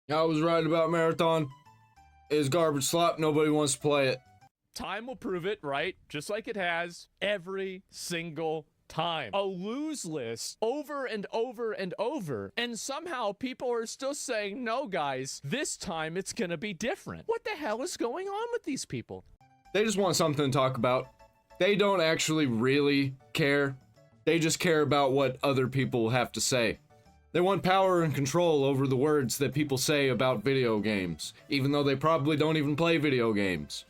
I was right about Marathon. It's garbage slop. Nobody wants to play it. Time will prove it, right? Just like it has every single time. A lose list over and over and over. And somehow people are still saying, no, guys, this time it's going to be different. What the hell is going on with these people? They just want something to talk about. They don't actually really care. They just care about what other people have to say. They want power and control over the words that people say about video games, even though they probably don't even play video games.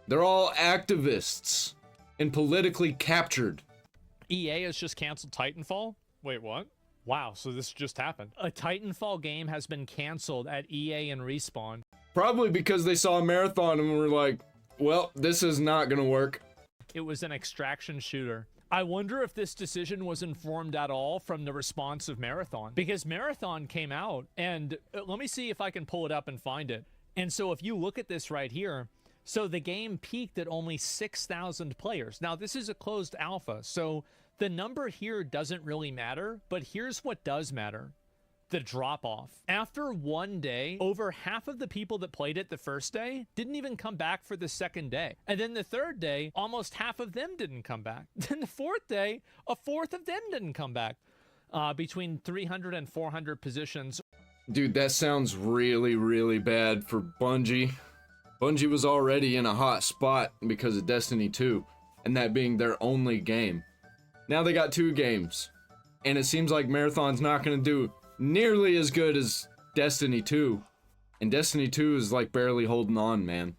They're all activists and politically captured. EA has just canceled Titanfall? Wait, what? Wow, so this just happened. A Titanfall game has been canceled at EA and Respawn. Probably because they saw a Marathon and were like, well, this is not gonna work. It was an extraction shooter. I wonder if this decision was informed at all from the response of Marathon, because Marathon came out and let me see if I can pull it up and find it. And so if you look at this right here, so the game peaked at only 6,000 players. Now this is a closed alpha, so the number here doesn't really matter, but here's what does matter. The drop off. After one day, over half of the people that played it the first day didn't even come back for the second day. And then the third day, almost half of them didn't come back. Then the fourth day, a fourth of them didn't come back. Between 300 and 400 positions. Dude, that sounds really, really bad for Bungie. Bungie was already in a hot spot because of Destiny 2, and that being their only game. Now they got 2 games, and it seems like Marathon's not going to do nearly as good as Destiny 2. And Destiny 2 is like barely holding on, man.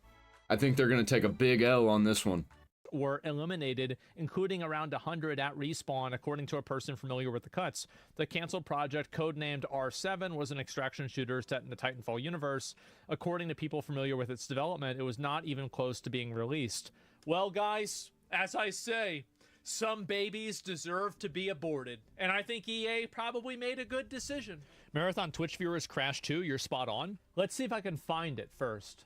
I think they're going to take a big L on this one. Were eliminated, including around 100 at Respawn, according to a person familiar with the cuts. The canceled project, codenamed R7, was an extraction shooter set in the Titanfall universe. According to people familiar with its development, it was not even close to being released. Well, guys, as I say, some babies deserve to be aborted, and I think EA probably made a good decision. Marathon Twitch viewers crashed too. You're spot on. Let's see if I can find it first.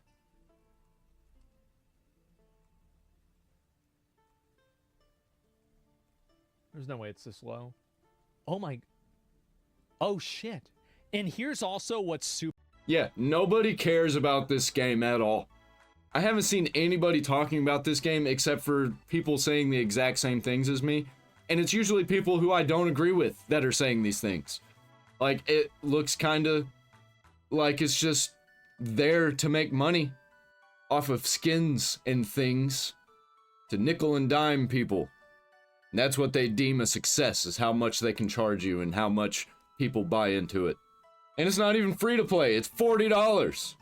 There's no way it's this low. Oh my. Oh shit. And here's also what's super. Yeah, nobody cares about this game at all. I haven't seen anybody talking about this game except for people saying the exact same things as me. And it's usually people who I don't agree with that are saying these things. Like, it looks kind of like it's just there to make money off of skins and things to nickel and dime people. And that's what they deem a success, is how much they can charge you and how much people buy into it. And it's not even free to play, it's $40.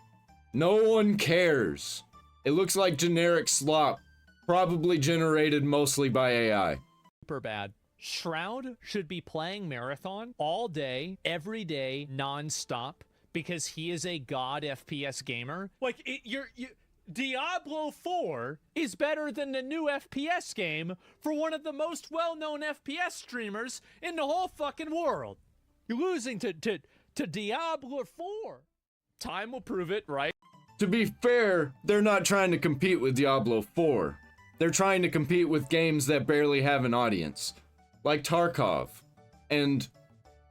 No one cares. It looks like generic slop, probably generated mostly by AI. Super bad. Shroud should be playing Marathon all day, every day, non-stop, because he is a god FPS gamer. Like, Diablo 4 is better than the new FPS game for one of the most well-known FPS streamers in the whole fucking world. You're losing to Diablo 4. Time will prove it, right? To be fair, they're not trying to compete with Diablo 4. They're trying to compete with games that barely have an audience, like Tarkov, and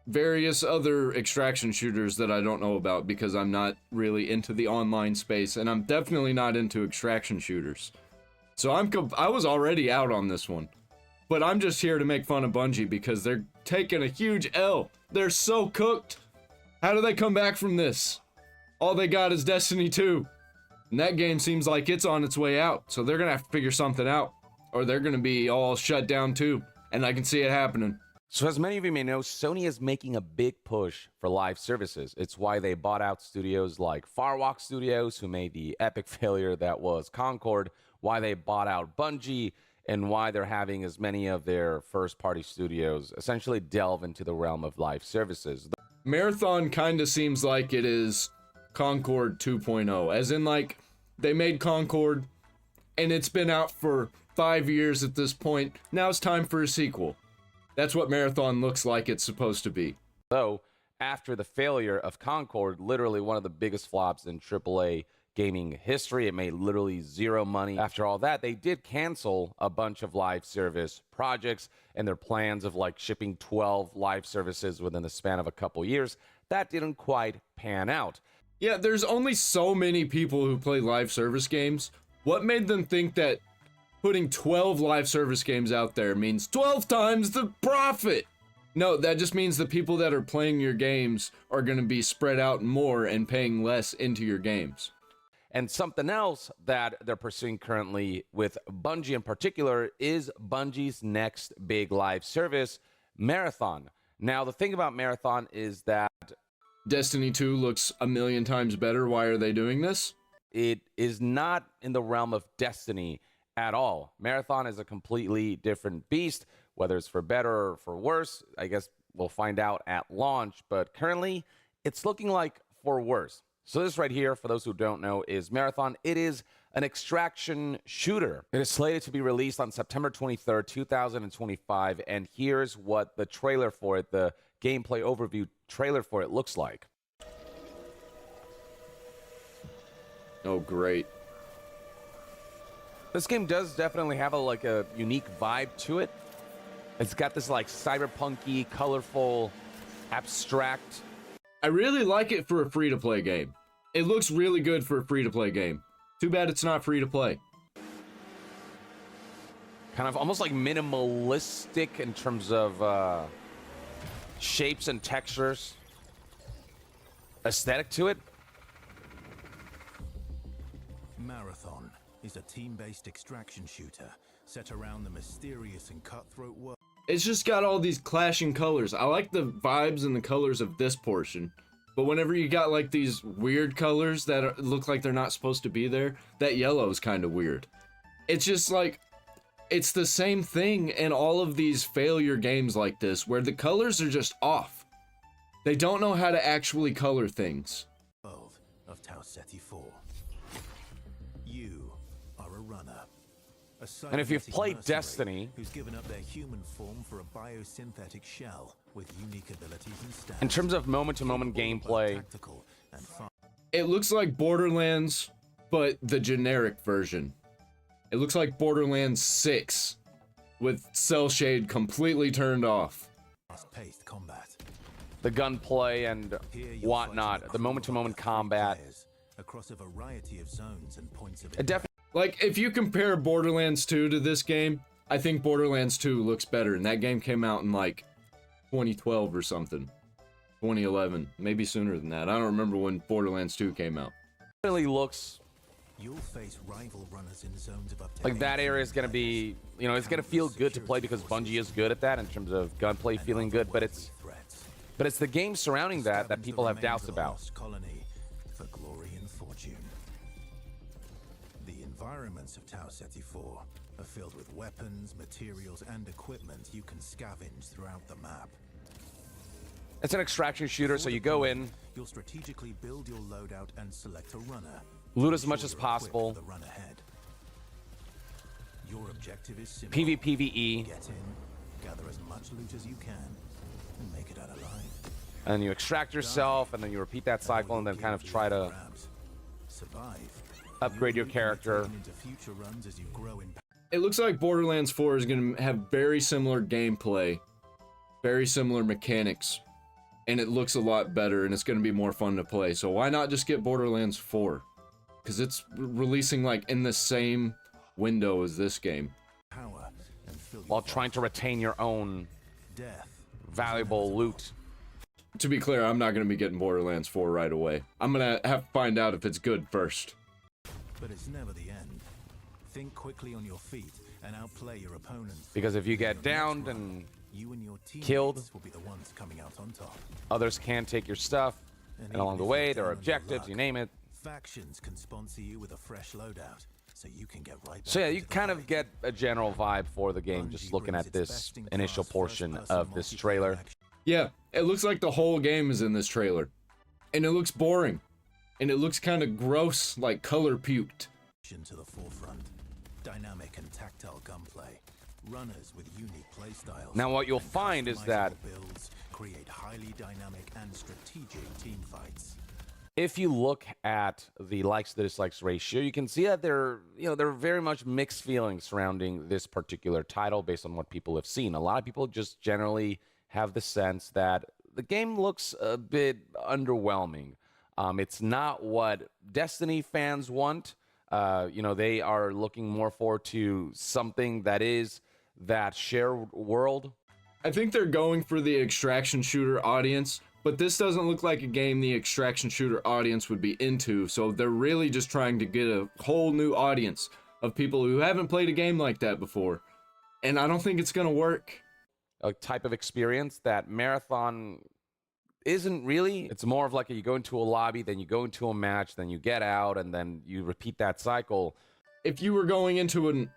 various other extraction shooters that I don't know about because I'm not really into the online space, and I'm definitely not into extraction shooters. So I was already out on this one. But I'm just here to make fun of Bungie because they're taking a huge L. They're so cooked. How do they come back from this? All they got is Destiny 2. And that game seems like it's on its way out. So they're gonna have to figure something out, or they're gonna be all shut down too. And I can see it happening. So as many of you may know, Sony is making a big push for live services. It's why they bought out studios like Firewalk Studios, who made the epic failure that was Concord, why they bought out Bungie, and why they're having as many of their first-party studios essentially delve into the realm of live services. Marathon kind of seems like it is Concord 2.0, as in, like, they made Concord, and it's been out for 5 years at this point. Now it's time for a sequel. That's what Marathon looks like it's supposed to be. So, after the failure of Concord, literally one of the biggest flops in AAA gaming history, it made literally zero money. After all that, they did cancel a bunch of live service projects, and their plans of like shipping 12 live services within the span of a couple years, that didn't quite pan out. Yeah, there's only so many people who play live service games. What made them think that putting 12 live service games out there means 12 times the profit? No, that just means the people that are playing your games are going to be spread out more and paying less into your games. And something else that they're pursuing currently with Bungie in particular is Bungie's next big live service, Marathon. Now, the thing about Marathon is that Destiny 2 looks a million times better. Why are they doing this? it is not in the realm of Destiny at all. Marathon is a completely different beast, whether it's for better or for worse. I guess we'll find out at launch, but currently it's looking like for worse. So this right here, for those who don't know, is Marathon. It is an extraction shooter. It is slated to be released on September 23rd, 2025, and here's what the trailer for it, the gameplay overview trailer for it looks like. Oh, great. This game does definitely have a unique vibe to it. It's got this like cyberpunky, colorful, abstract. I really like it for a free-to-play game. It looks really good for a free-to-play game. Too bad it's not free-to-play. Kind of almost like minimalistic in terms of shapes and textures. Aesthetic to it. Marathon is a team-based extraction shooter set around the mysterious and cutthroat world. It's just got all these clashing colors. I like the vibes and the colors of this portion. But whenever you got like these weird colors that look like they're not supposed to be there, that yellow is kind of weird. It's just like, it's the same thing in all of these failure games like this, where the colors are just off. They don't know how to actually color things. Of Tau Ceti 4. You are a runner. And if you've cybernetic played mercenary Destiny, who's given up their human form for a biosynthetic shell with unique abilities and stats. in terms of moment-to-moment capable of both gameplay, tactical and It looks like Borderlands, but the generic version. It looks like Borderlands 6, with cell shade completely turned off. fast-paced combat. the gunplay and Here you'll whatnot, fight a the crew moment-to-moment of up to 3 combat, players across a variety of zones and points of it definitely. Like, if you compare Borderlands 2 to this game, I think Borderlands 2 looks better, and that game came out in, like, 2012 or something. 2011, maybe sooner than that. I don't remember when Borderlands 2 came out. Definitely looks You'll face rival runners in zones of up to like that 18 area is going to be, you know, it's going to feel good to play because Bungie is good at that in terms of gunplay and feeling good, but it's threats. the game surrounding that Scavenge the people have remains doubts of a about. lost colony for glory and fortune. The environments of Tau Ceti 4 are filled with weapons, materials, and equipment you can scavenge throughout the map. It's an extraction shooter, so you go in, You'll strategically build your loadout and select a runner. loot as much Ensure as you're equipped possible, for the run ahead. Your objective is simple. PvPvE, Get in, gather as much loot as you can, and make it out alive. and then you extract yourself, and then you repeat that cycle, and then kind of try to survive. upgrade your character. Into future runs as you grow in. It looks like Borderlands 4 is going to have very similar gameplay, very similar mechanics, and it looks a lot better, and it's going to be more fun to play. So why not just get Borderlands 4? Because it's releasing like in the same window as this game. Power and fill While your trying to retain your own death. valuable loot. To be clear, I'm not going to be getting Borderlands 4 right away. I'm going to have to find out if it's good first. But it's never the end. Think quickly on your feet and outplay your opponents. Because if you get On the next downed run, and you and your killed, teammates will be the ones coming out on top. others can take your stuff, and even along the if way, you're there down are on your objectives, luck, you name it. Factions can sponsor you with a fresh loadout, so you can get right back. So yeah, you into the kind of fight. get a general vibe for the game Bungie just looking brings at its this best-in-class initial portion first-person of this multiplayer trailer. action Yeah, it looks like the whole game is in this trailer. And it looks boring. And it looks kind of gross, like color puked. to the forefront. Dynamic and tactile gunplay. Runners with unique playstyles. Now what you'll and find is that customizable builds create highly dynamic and strategic team fights. if you look at the likes to dislikes ratio, you can see that there are very much mixed feelings surrounding this particular title based on what people have seen. A lot of people just generally have the sense that the game looks a bit underwhelming. It's not what Destiny fans want. They are looking more forward to something that is that shared world. I think they're going for the extraction shooter audience, but this doesn't look like a game the extraction shooter audience would be into, so they're really just trying to get a whole new audience of people who haven't played a game like that before. And I don't think it's gonna work. A type of experience that Marathon isn't really. It's more of like you go into a lobby, then you go into a match, then you get out, and then you repeat that cycle. If you were going into an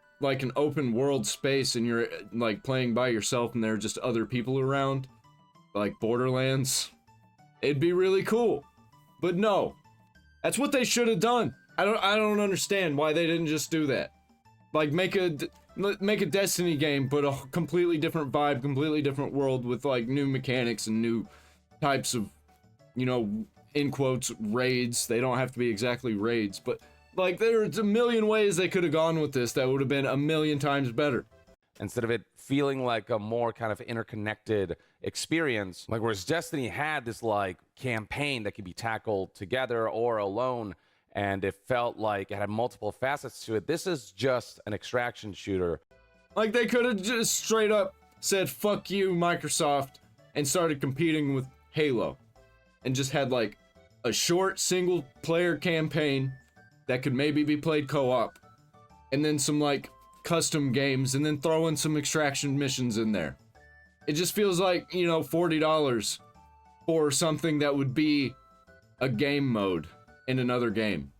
open world space and you're like playing by yourself and there are just other people around, like Borderlands, it'd be really cool. But no, that's what they should have done. I don't understand why they didn't just do that. Like make a Destiny game, but a completely different vibe, completely different world with like new mechanics and new types of, in quotes, raids. They don't have to be exactly raids, but like there's a million ways they could have gone with this that would have been a million times better. Instead of it feeling like a more kind of interconnected experience, like whereas Destiny had this like campaign that could be tackled together or alone, and it felt like it had multiple facets to it. This is just an extraction shooter. Like they could have just straight up said fuck you Microsoft and started competing with Halo and just had like a short single player campaign that could maybe be played co-op, and then some like custom games, and then throw in some extraction missions in there. It just feels like, $40 for something that would be a game mode in another game.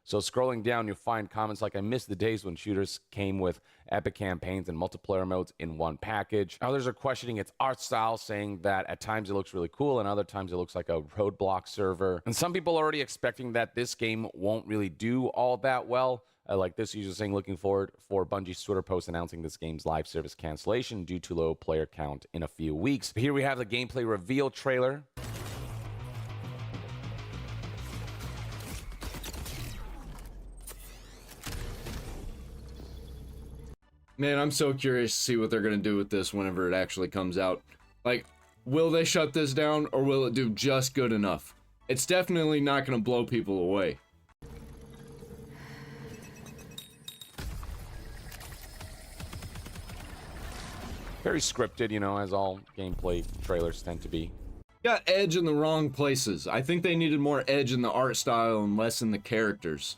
So scrolling down, you'll find comments like, I miss the days when shooters came with epic campaigns and multiplayer modes in one package. Others are questioning its art style, saying that at times it looks really cool and other times it looks like a roadblock server. And some people are already expecting that this game won't really do all that well. Like this user saying, looking forward for Bungie's Twitter post announcing this game's live service cancellation due to low player count in a few weeks. Here we have the gameplay reveal trailer. Man, I'm so curious to see what they're gonna do with this whenever it actually comes out. Like, will they shut this down or will it do just good enough? It's definitely not gonna blow people away. Very scripted, as all gameplay trailers tend to be. Got edge in the wrong places. I think they needed more edge in the art style and less in the characters.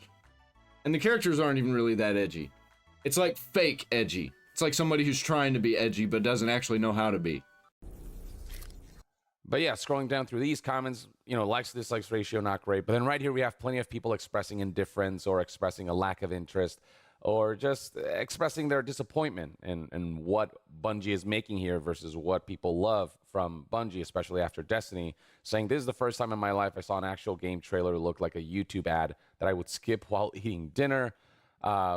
And the characters aren't even really that edgy. It's like fake edgy. It's like somebody who's trying to be edgy but doesn't actually know how to be. But yeah, scrolling down through these comments, likes to dislikes ratio, not great. But then right here we have plenty of people expressing indifference or expressing a lack of interest or just expressing their disappointment in what Bungie is making here versus what people love from Bungie, especially after Destiny, saying this is the first time in my life I saw an actual game trailer look like a YouTube ad that I would skip while eating dinner.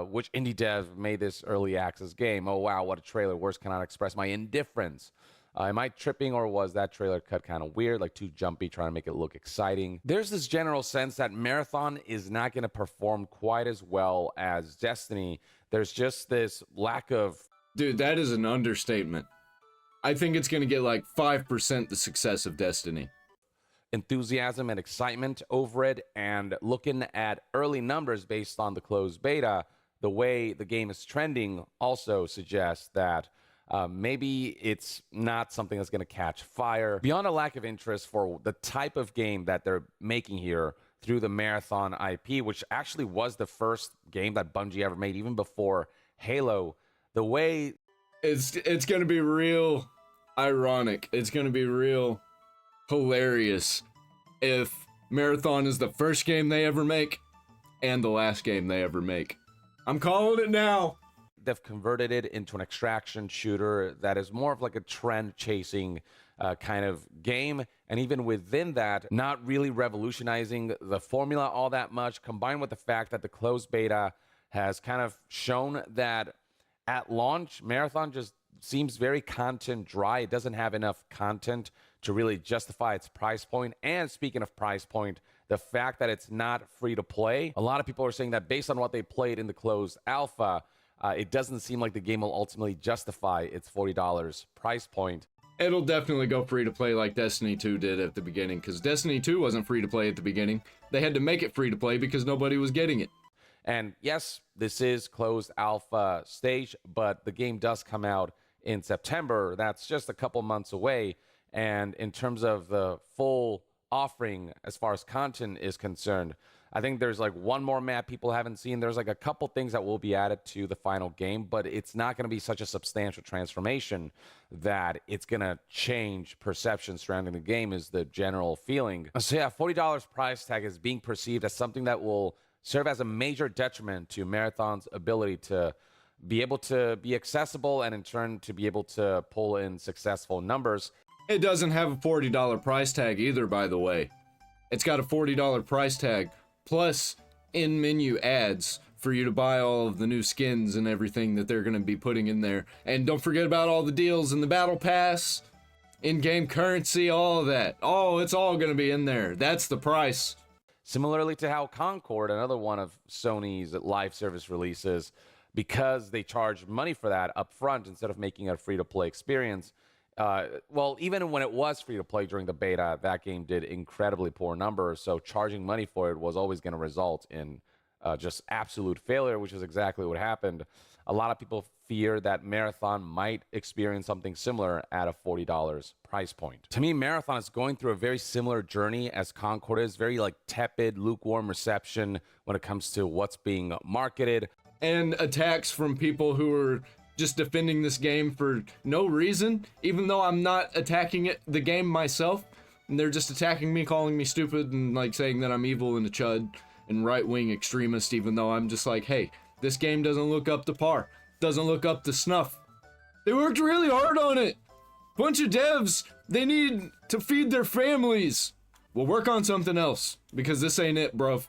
Which indie dev made this early access game? Oh wow, what a trailer. Words cannot express my indifference. Am I tripping, or was that trailer cut kind of weird, like too jumpy, trying to make it look exciting? There's this general sense that Marathon is not going to perform quite as well as Destiny. There's just this lack of... Dude, that is an understatement. I think it's going to get like 5% the success of Destiny. Enthusiasm and excitement over it, and looking at early numbers based on the closed beta, the way the game is trending also suggests that maybe it's not something that's going to catch fire. Beyond a lack of interest for the type of game that they're making here through the Marathon IP, which actually was the first game that Bungie ever made, even before Halo, the way... It's going to be real ironic. It's going to be real hilarious if Marathon is the first game they ever make and the last game they ever make. I'm calling it now. They've converted it into an extraction shooter that is more of like a trend chasing kind of game, and even within that, not really revolutionizing the formula all that much, combined with the fact that the closed beta has kind of shown that at launch Marathon just seems very content dry. It doesn't have enough content to really justify its price point. And speaking of price point, the fact that it's not free to play, a lot of people are saying that based on what they played in the closed alpha, it doesn't seem like the game will ultimately justify its $40 price point. It'll definitely go free to play like Destiny 2 did at the beginning, because Destiny 2 wasn't free to play at the beginning. They had to make it free to play because nobody was getting it. And yes, this is closed alpha stage, but the game does come out in September. That's just a couple months away. And in terms of the full offering, as far as content is concerned, I think there's like one more map people haven't seen. There's like a couple things that will be added to the final game, but it's not going to be such a substantial transformation that it's going to change perception surrounding the game, is the general feeling. So yeah, $40 price tag is being perceived as something that will serve as a major detriment to Marathon's ability to be able to be accessible and in turn to be able to pull in successful numbers. It doesn't have a $40 price tag either, by the way. It's got a $40 price tag plus in-menu ads for you to buy all of the new skins and everything that they're going to be putting in there. And don't forget about all the deals in the battle pass, in-game currency, all of that. Oh, it's all going to be in there. That's the price. Similarly to how Concord, another one of Sony's live service releases, because they charge money for that up front instead of making it a free-to-play experience. Well, even when it was free-to-play during the beta, that game did incredibly poor numbers, so charging money for it was always going to result in just absolute failure, which is exactly what happened. A lot of people fear that Marathon might experience something similar at a $40 price point. To me, Marathon is going through a very similar journey as Concord is, very like tepid, lukewarm reception when it comes to what's being marketed. And attacks from people who are just defending this game for no reason, even though I'm not attacking the game myself, and they're just attacking me, calling me stupid, and like saying that I'm evil and a chud and right-wing extremist, even though I'm just like, hey, this game doesn't look up to par, doesn't look up to snuff. They worked really hard on it. Bunch of devs, they need to feed their families. We'll work on something else, because this ain't it, bro.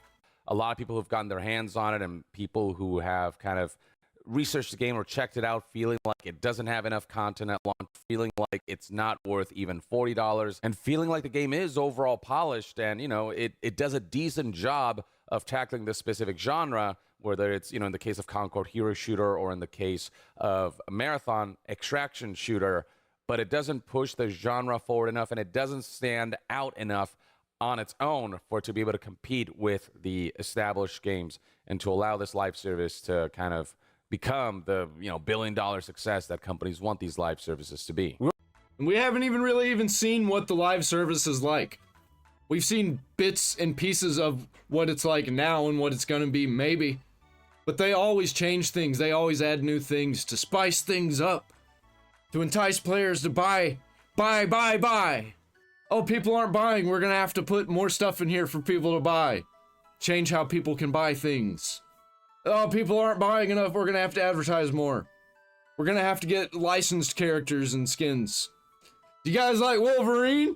A lot of people who've gotten their hands on it and people who have kind of researched the game or checked it out feeling like it doesn't have enough content at launch, feeling like it's not worth even $40, and feeling like the game is overall polished and, you know, it does a decent job of tackling this specific genre, whether it's, you know, in the case of Concord, hero shooter, or in the case of Marathon, extraction shooter, but it doesn't push the genre forward enough and it doesn't stand out enough on its own for it to be able to compete with the established games and to allow this live service to kind of become the, you know, billion-dollar success that companies want these live services to be. We haven't even seen what the live service is like. We've seen bits and pieces of what it's like now and what it's gonna be, maybe. But they always change things. They always add new things to spice things up, to entice players to buy. Oh, people aren't buying. We're gonna have to put more stuff in here for people to buy. Change how people can buy things. Oh, people aren't buying enough. We're gonna have to advertise more. We're gonna have to get licensed characters and skins. Do you guys like Wolverine?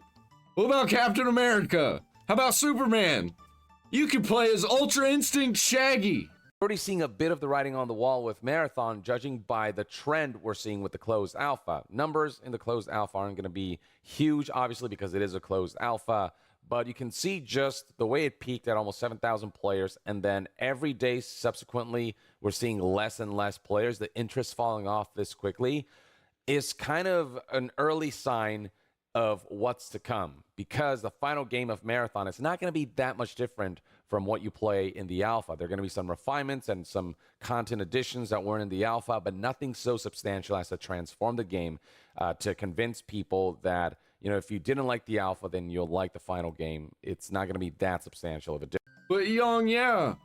What about Captain America? How about Superman? You could play as Ultra Instinct Shaggy. Already seeing a bit of the writing on the wall with Marathon, judging by the trend we're seeing with the closed alpha. Numbers in the closed alpha aren't going to be huge, obviously, because it is a closed alpha, but you can see just the way it peaked at almost 7,000 players, and then every day subsequently, we're seeing less and less players. The interest falling off this quickly is kind of an early sign of what's to come, because the final game of Marathon is not going to be that much different from what you play in the alpha. There are going to be some refinements and some content additions that weren't in the alpha, but nothing so substantial as to transform the game to convince people that, you know, if you didn't like the alpha, then you'll like the final game. It's not going to be that substantial of a difference. But Young, yeah,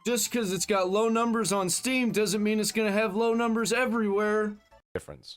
just because it's got low numbers on Steam doesn't mean it's going to have low numbers everywhere.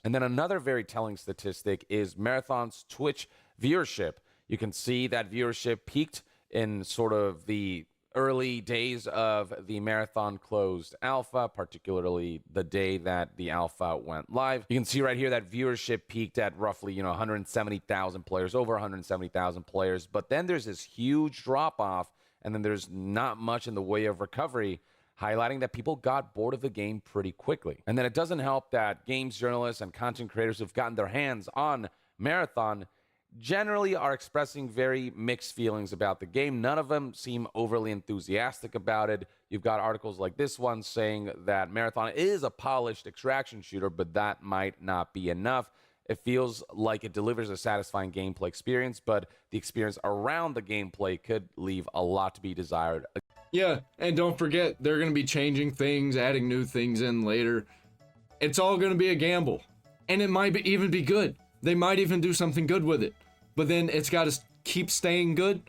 And then another very telling statistic is Marathon's Twitch viewership. You can see that viewership peaked in sort of the early days of the Marathon closed alpha, particularly the day that the alpha went live. You can see right here that viewership peaked at roughly, 170,000 players, over 170,000 players. But then there's this huge drop off, and then there's not much in the way of recovery, highlighting that people got bored of the game pretty quickly. And then it doesn't help that games journalists and content creators who've gotten their hands on Marathon generally are expressing very mixed feelings about the game. None of them seem overly enthusiastic about it. You've got articles like this one saying that Marathon is a polished extraction shooter, but that might not be enough. it feels like it delivers a satisfying gameplay experience, but the experience around the gameplay could leave a lot to be desired. Yeah, and don't forget, they're going to be changing things, adding new things in later. It's all going to be a gamble. And it might even be good. They might even do something good with it. But then it's got to keep staying good.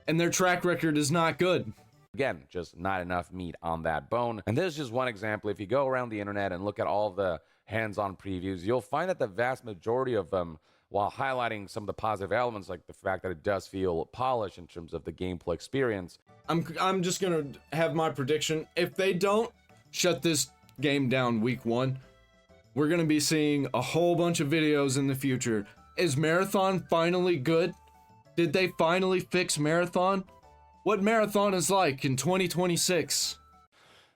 And their track record is not good. Again, just not enough meat on that bone. And this is just one example. If you go around the internet and look at all the hands-on previews, you'll find that the vast majority of them, while highlighting some of the positive elements, like the fact that it does feel polished in terms of the gameplay experience. I'm just gonna have my prediction. If they don't shut this game down week 1, we're gonna be seeing a whole bunch of videos in the future. Is Marathon finally good? Did they finally fix Marathon? What Marathon is like in 2026?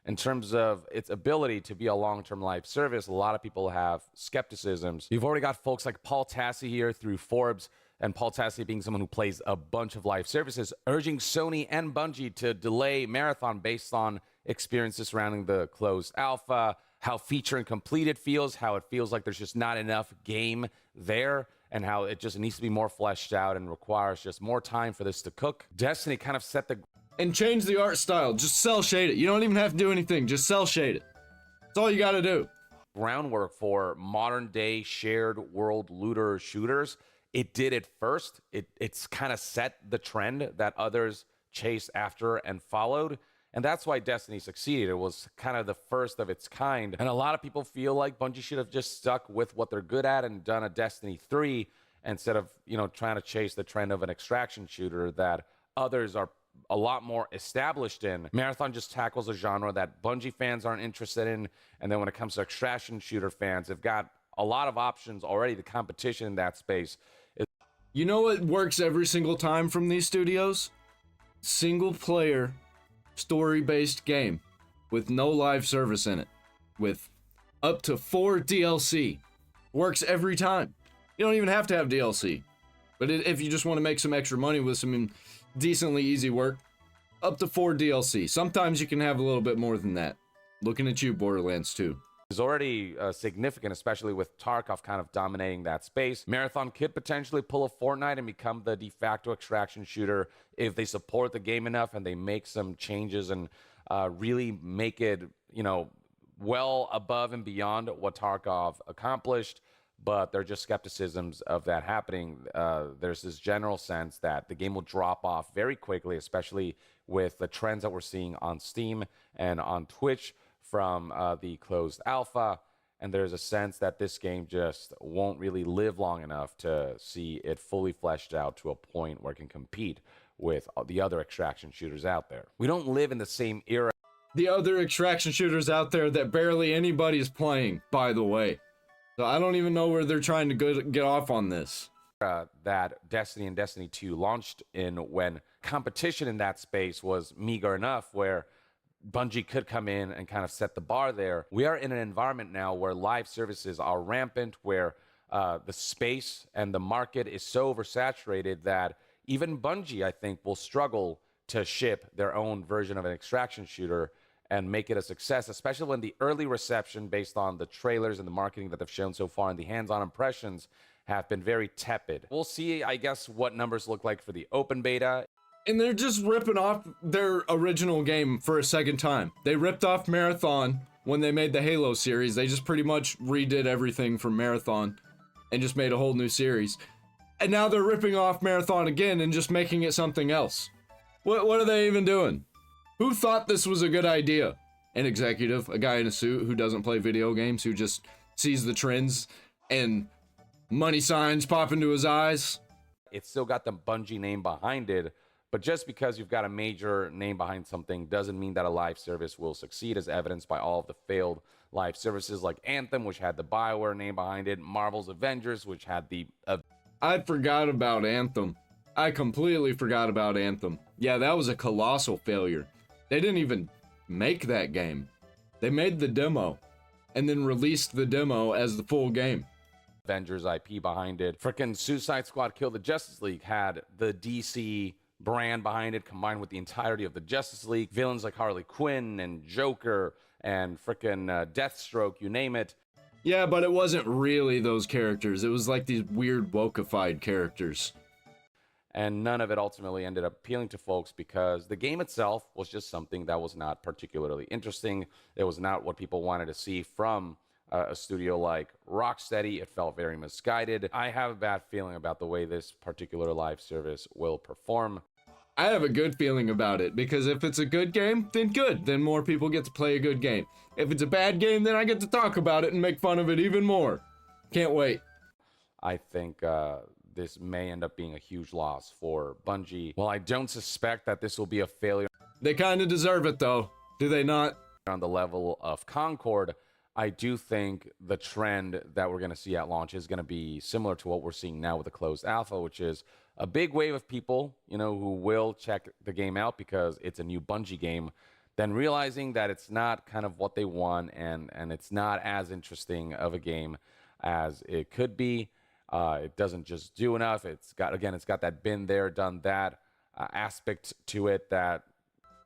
In terms of its ability to be a long-term live service, a lot of people have skepticisms. You've already got folks like Paul Tassi here through Forbes, and Paul Tassi being someone who plays a bunch of live services, urging Sony and Bungie to delay Marathon based on experiences surrounding the closed alpha, how feature incomplete it feels, how it feels like there's just not enough game there, and how it just needs to be more fleshed out and requires just more time for this to cook. Destiny kind of set the... And change the art style. Just cell shade it. You don't even have to do anything. Just cell shade it. That's all you gotta do. groundwork for modern day shared world looter shooters. It did it first. It's kind of set the trend that others chased after and followed. And that's why Destiny succeeded. It was kind of the first of its kind. And a lot of people feel like Bungie should have just stuck with what they're good at and done a Destiny 3 instead of, trying to chase the trend of an extraction shooter that others are a lot more established in. Marathon just tackles a genre that Bungie fans aren't interested in. And then when it comes to extraction shooter fans, they've got a lot of options already. The competition in that space is... You know what works every single time from these studios? Single player story-based game with no live service in it, with up to 4 DLC. Works every time. You don't even have to have DLC, but if you just want to make some extra money with some decently easy work, up to 4 DLC. Sometimes you can have a little bit more than that. Looking at you, Borderlands 2. Is already significant, especially with Tarkov kind of dominating that space. Marathon could potentially pull a Fortnite and become the de facto extraction shooter if they support the game enough and they make some changes and really make it, well above and beyond what Tarkov accomplished. But there are just skepticisms of that happening. There's this general sense that the game will drop off very quickly, especially with the trends that we're seeing on Steam and on Twitch from the closed alpha, and there's a sense that this game just won't really live long enough to see it fully fleshed out to a point where it can compete with the other extraction shooters out there. We don't live in the same era. The other extraction shooters out there that barely anybody is playing, by the way. So I don't even know where they're trying to get off on this. That Destiny and Destiny 2 launched in, when competition in that space was meager enough where Bungie could come in and kind of set the bar there. We are in an environment now where live services are rampant, where the space and the market is so oversaturated that even Bungie, I think, will struggle to ship their own version of an extraction shooter and make it a success, especially when the early reception based on the trailers and the marketing that they've shown so far and the hands-on impressions have been very tepid. We'll see, I guess, what numbers look like for the open beta. And they're just ripping off their original game for a second time. They ripped off Marathon when they made the Halo series. They just pretty much redid everything from Marathon and just made a whole new series. And now they're ripping off Marathon again and just making it something else. What are they even doing? Who thought this was a good idea? An executive, a guy in a suit who doesn't play video games, who just sees the trends and money signs pop into his eyes? It's still got the Bungie name behind it. But just because you've got a major name behind something doesn't mean that a live service will succeed, as evidenced by all of the failed live services like Anthem, which had the BioWare name behind it, Marvel's Avengers, which had the... I forgot about Anthem. I completely forgot about Anthem. Yeah, that was a colossal failure. They didn't even make that game. They made the demo and then released the demo as the full game. Avengers IP behind it. Frickin' Suicide Squad Kill the Justice League had the DC brand behind it, combined with the entirety of the Justice League, villains like Harley Quinn and Joker and frickin' Deathstroke, you name it. Yeah, but it wasn't really those characters. It was like these weird wokeified characters. And none of it ultimately ended up appealing to folks because the game itself was just something that was not particularly interesting. It was not what people wanted to see from a studio like Rocksteady. It felt very misguided. I have a bad feeling about the way this particular live service will perform. I have a good feeling about it, because if it's a good game, then good. Then more people get to play a good game. If it's a bad game, then I get to talk about it and make fun of it even more. Can't wait. I think this may end up being a huge loss for Bungie. While I don't suspect that this will be a failure They kind of deserve it, though. Do they not? on the level of Concord, I do think the trend that we're going to see at launch is going to be similar to what we're seeing now with the closed alpha, which is a big wave of people, who will check the game out because it's a new Bungie game, then realizing that it's not kind of what they want and it's not as interesting of a game as it could be. It doesn't just do enough. It's got that been there, done that aspect to it that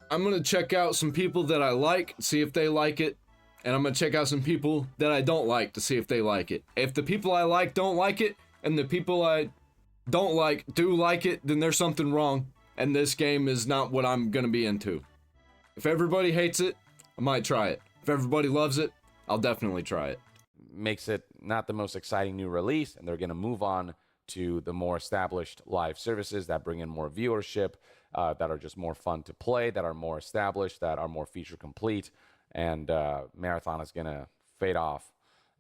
I'm going to check out some people that I like, see if they like it. And I'm going to check out some people that I don't like to see if they like it. If the people I like don't like it, and the people I don't like do like it, then there's something wrong. And this game is not what I'm going to be into. If everybody hates it, I might try it. If everybody loves it, I'll definitely try it. makes it not the most exciting new release, and they're going to move on to the more established live services that bring in more viewership, that are just more fun to play, that are more established, that are more feature complete, and Marathon is going to fade off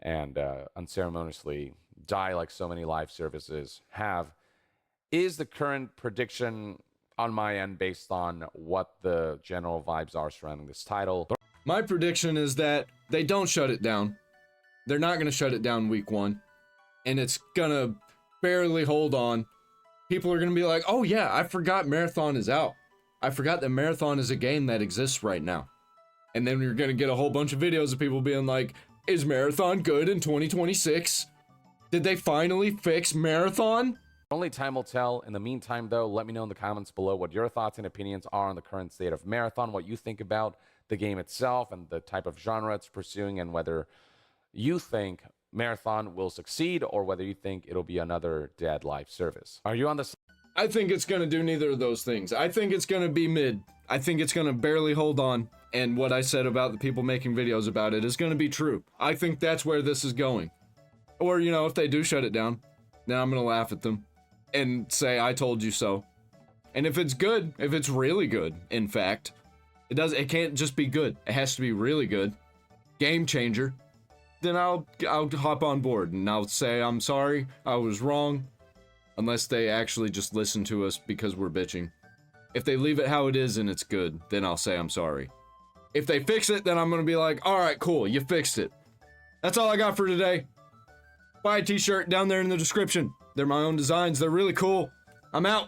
and unceremoniously die like so many live services have. Is the current prediction on my end based on what the general vibes are surrounding this title? My prediction is that they don't shut it down. They're not going to shut it down week one. And it's going to barely hold on. People are going to be like, oh yeah, I forgot Marathon is out. I forgot that Marathon is a game that exists right now. And then you're going to get a whole bunch of videos of people being like, is Marathon good in 2026? Did they finally fix Marathon? Only time will tell. In the meantime, though, let me know in the comments below what your thoughts and opinions are on the current state of Marathon, what you think about the game itself and the type of genre it's pursuing, and whether you think Marathon will succeed or whether you think it'll be another dead live service. Are you on the... I think it's going to do neither of those things. I think it's going to be mid. I think it's going to barely hold on. And what I said about the people making videos about it is going to be true. I think that's where this is going. Or, you know, if they do shut it down, then I'm going to laugh at them and say, I told you so. And if it's good, if it's really good, in fact, it can't just be good. It has to be really good. Game changer. Then I'll hop on board and I'll say, I'm sorry, I was wrong. Unless they actually just listen to us because we're bitching. If they leave it how it is and it's good, then I'll say I'm sorry. If they fix it, then I'm gonna be like, alright, cool, you fixed it. That's all I got for today. Buy a t-shirt down there in the description. They're my own designs, they're really cool. I'm out.